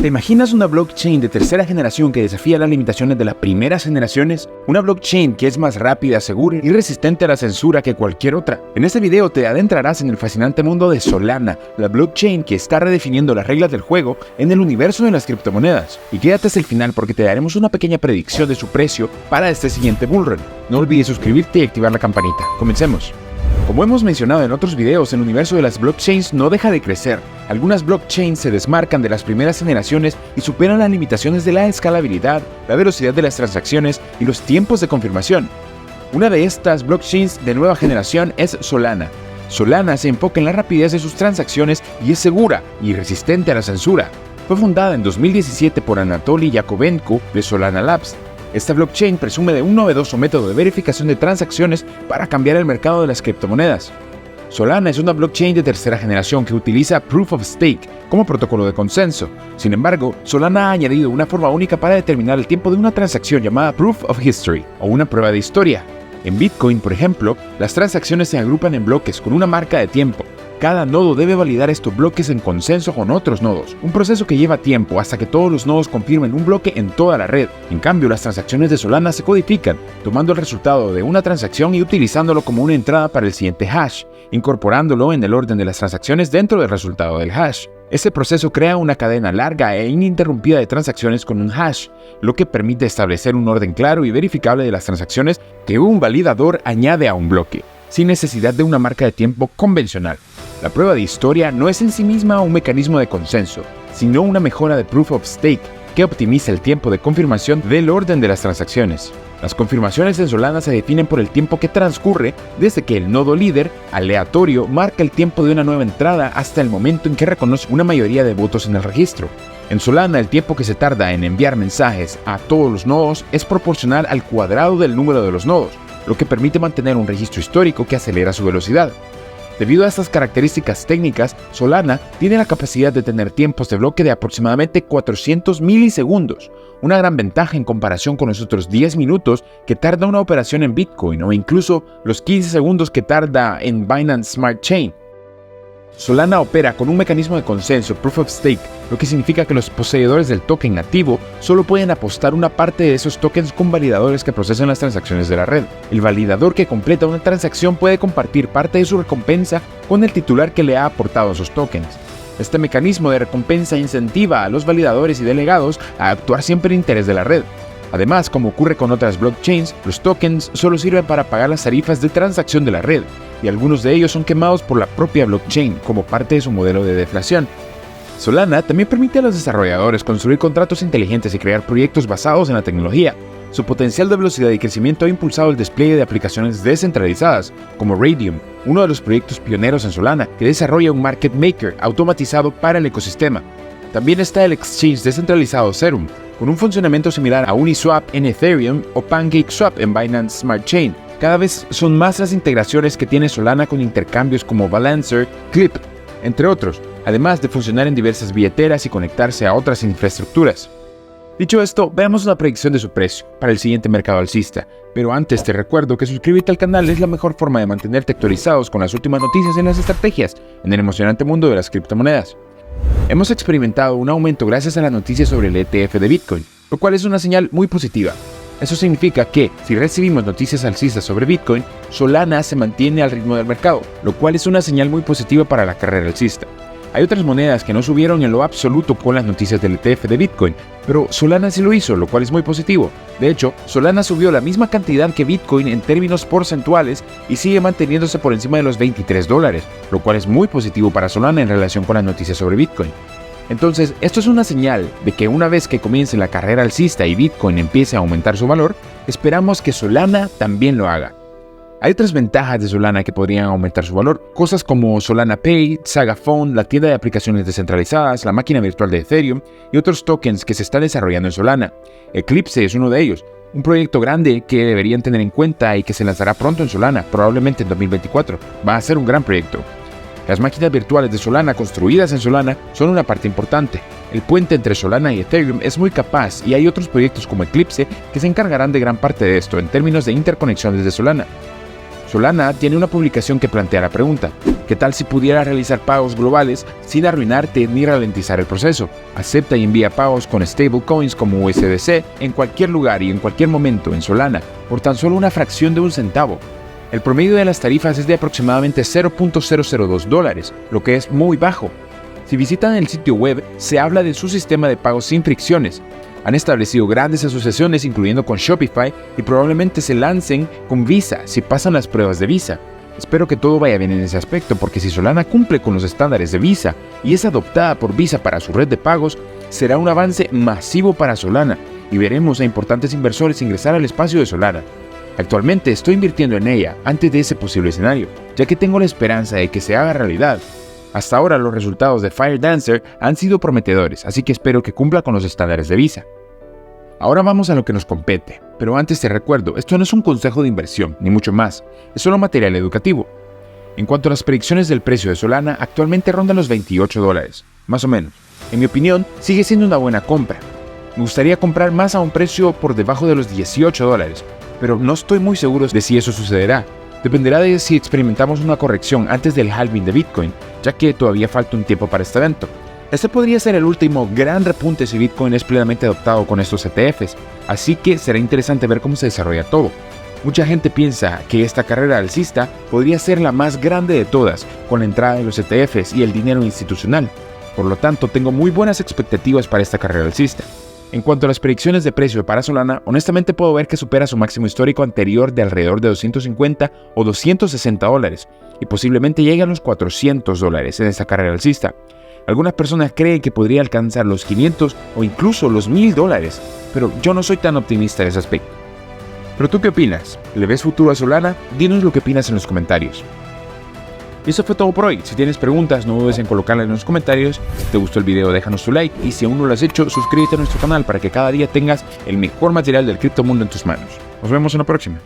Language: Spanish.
¿Te imaginas una blockchain de tercera generación que desafía las limitaciones de las primeras generaciones? Una blockchain que es más rápida, segura y resistente a la censura que cualquier otra. En este video te adentrarás en el fascinante mundo de Solana, la blockchain que está redefiniendo las reglas del juego en el universo de las criptomonedas. Y quédate hasta el final porque te daremos una pequeña predicción de su precio para este siguiente bullrun. No olvides suscribirte y activar la campanita. Comencemos. Como hemos mencionado en otros videos, el universo de las blockchains no deja de crecer. Algunas blockchains se desmarcan de las primeras generaciones y superan las limitaciones de la escalabilidad, la velocidad de las transacciones y los tiempos de confirmación. Una de estas blockchains de nueva generación es Solana. Solana se enfoca en la rapidez de sus transacciones y es segura y resistente a la censura. Fue fundada en 2017 por Anatoly Yakovenko de Solana Labs. Esta blockchain presume de un novedoso método de verificación de transacciones para cambiar el mercado de las criptomonedas. Solana es una blockchain de tercera generación que utiliza Proof of Stake como protocolo de consenso. Sin embargo, Solana ha añadido una forma única para determinar el tiempo de una transacción llamada Proof of History o una prueba de historia. En Bitcoin, por ejemplo, las transacciones se agrupan en bloques con una marca de tiempo. Cada nodo debe validar estos bloques en consenso con otros nodos, un proceso que lleva tiempo hasta que todos los nodos confirmen un bloque en toda la red. En cambio, las transacciones de Solana se codifican, tomando el resultado de una transacción y utilizándolo como una entrada para el siguiente hash, incorporándolo en el orden de las transacciones dentro del resultado del hash. Este proceso crea una cadena larga e ininterrumpida de transacciones con un hash, lo que permite establecer un orden claro y verificable de las transacciones que un validador añade a un bloque, sin necesidad de una marca de tiempo convencional. La prueba de historia no es en sí misma un mecanismo de consenso, sino una mejora de Proof of Stake que optimiza el tiempo de confirmación del orden de las transacciones. Las confirmaciones en Solana se definen por el tiempo que transcurre desde que el nodo líder aleatorio marca el tiempo de una nueva entrada hasta el momento en que reconoce una mayoría de votos en el registro. En Solana, el tiempo que se tarda en enviar mensajes a todos los nodos es proporcional al cuadrado del número de los nodos, lo que permite mantener un registro histórico que acelera su velocidad. Debido a estas características técnicas, Solana tiene la capacidad de tener tiempos de bloque de aproximadamente 400 milisegundos, una gran ventaja en comparación con los otros 10 minutos que tarda una operación en Bitcoin o incluso los 15 segundos que tarda en Binance Smart Chain. Solana opera con un mecanismo de consenso, Proof of Stake, lo que significa que los poseedores del token nativo solo pueden apostar una parte de esos tokens con validadores que procesan las transacciones de la red. El validador que completa una transacción puede compartir parte de su recompensa con el titular que le ha aportado esos tokens. Este mecanismo de recompensa incentiva a los validadores y delegados a actuar siempre en interés de la red. Además, como ocurre con otras blockchains, los tokens solo sirven para pagar las tarifas de transacción de la red, y algunos de ellos son quemados por la propia blockchain como parte de su modelo de deflación. Solana también permite a los desarrolladores construir contratos inteligentes y crear proyectos basados en la tecnología. Su potencial de velocidad y crecimiento ha impulsado el despliegue de aplicaciones descentralizadas, como Raydium, uno de los proyectos pioneros en Solana, que desarrolla un market maker automatizado para el ecosistema. También está el exchange descentralizado Serum, con un funcionamiento similar a Uniswap en Ethereum o PancakeSwap en Binance Smart Chain. Cada vez son más las integraciones que tiene Solana con intercambios como Balancer, Clip, entre otros, además de funcionar en diversas billeteras y conectarse a otras infraestructuras. Dicho esto, veamos una predicción de su precio para el siguiente mercado alcista. Pero antes te recuerdo que suscribirte al canal es la mejor forma de mantenerte actualizados con las últimas noticias en las estrategias en el emocionante mundo de las criptomonedas. Hemos experimentado un aumento gracias a las noticias sobre el ETF de Bitcoin, lo cual es una señal muy positiva. Eso significa que, si recibimos noticias alcistas sobre Bitcoin, Solana se mantiene al ritmo del mercado, lo cual es una señal muy positiva para la carrera alcista. Hay otras monedas que no subieron en lo absoluto con las noticias del ETF de Bitcoin, pero Solana sí lo hizo, lo cual es muy positivo. De hecho, Solana subió la misma cantidad que Bitcoin en términos porcentuales y sigue manteniéndose por encima de los $23, lo cual es muy positivo para Solana en relación con las noticias sobre Bitcoin. Entonces, esto es una señal de que una vez que comience la carrera alcista y Bitcoin empiece a aumentar su valor, esperamos que Solana también lo haga. Hay otras ventajas de Solana que podrían aumentar su valor, cosas como Solana Pay, Saga Phone, la tienda de aplicaciones descentralizadas, la máquina virtual de Ethereum y otros tokens que se están desarrollando en Solana. Eclipse es uno de ellos, un proyecto grande que deberían tener en cuenta y que se lanzará pronto en Solana, probablemente en 2024. Va a ser un gran proyecto. Las máquinas virtuales de Solana construidas en Solana son una parte importante. El puente entre Solana y Ethereum es muy capaz y hay otros proyectos como Eclipse que se encargarán de gran parte de esto en términos de interconexiones de Solana. Solana tiene una publicación que plantea la pregunta: ¿qué tal si pudieras realizar pagos globales sin arruinarte ni ralentizar el proceso? Acepta y envía pagos con stablecoins como USDC en cualquier lugar y en cualquier momento en Solana por tan solo una fracción de un centavo. El promedio de las tarifas es de aproximadamente $0.002, lo que es muy bajo. Si visitan el sitio web, se habla de su sistema de pagos sin fricciones. Han establecido grandes asociaciones incluyendo con Shopify y probablemente se lancen con Visa si pasan las pruebas de Visa. Espero que todo vaya bien en ese aspecto, porque si Solana cumple con los estándares de Visa y es adoptada por Visa para su red de pagos, será un avance masivo para Solana y veremos a importantes inversores ingresar al espacio de Solana. Actualmente estoy invirtiendo en ella antes de ese posible escenario, ya que tengo la esperanza de que se haga realidad. Hasta ahora los resultados de Firedancer han sido prometedores, así que espero que cumpla con los estándares de Visa. Ahora vamos a lo que nos compete, pero antes te recuerdo, esto no es un consejo de inversión, ni mucho más, es solo material educativo. En cuanto a las predicciones del precio de Solana, actualmente rondan los $28, más o menos. En mi opinión, sigue siendo una buena compra. Me gustaría comprar más a un precio por debajo de los $18, pero no estoy muy seguro de si eso sucederá. Dependerá de si experimentamos una corrección antes del halving de Bitcoin, ya que todavía falta un tiempo para este evento. Este podría ser el último gran repunte si Bitcoin es plenamente adoptado con estos ETFs, así que será interesante ver cómo se desarrolla todo. Mucha gente piensa que esta carrera alcista podría ser la más grande de todas, con la entrada de los ETFs y el dinero institucional. Por lo tanto, tengo muy buenas expectativas para esta carrera alcista. En cuanto a las predicciones de precio para Solana, honestamente puedo ver que supera su máximo histórico anterior de alrededor de $250 o $260, y posiblemente llegue a los $400 en esta carrera alcista. Algunas personas creen que podría alcanzar los 500 o incluso los $1000, pero yo no soy tan optimista en ese aspecto. ¿Pero tú qué opinas? ¿Le ves futuro a Solana? Dinos lo que opinas en los comentarios. Y eso fue todo por hoy. Si tienes preguntas, no dudes en colocarlas en los comentarios. Si te gustó el video, déjanos tu like, y si aún no lo has hecho, suscríbete a nuestro canal para que cada día tengas el mejor material del criptomundo en tus manos. Nos vemos en la próxima.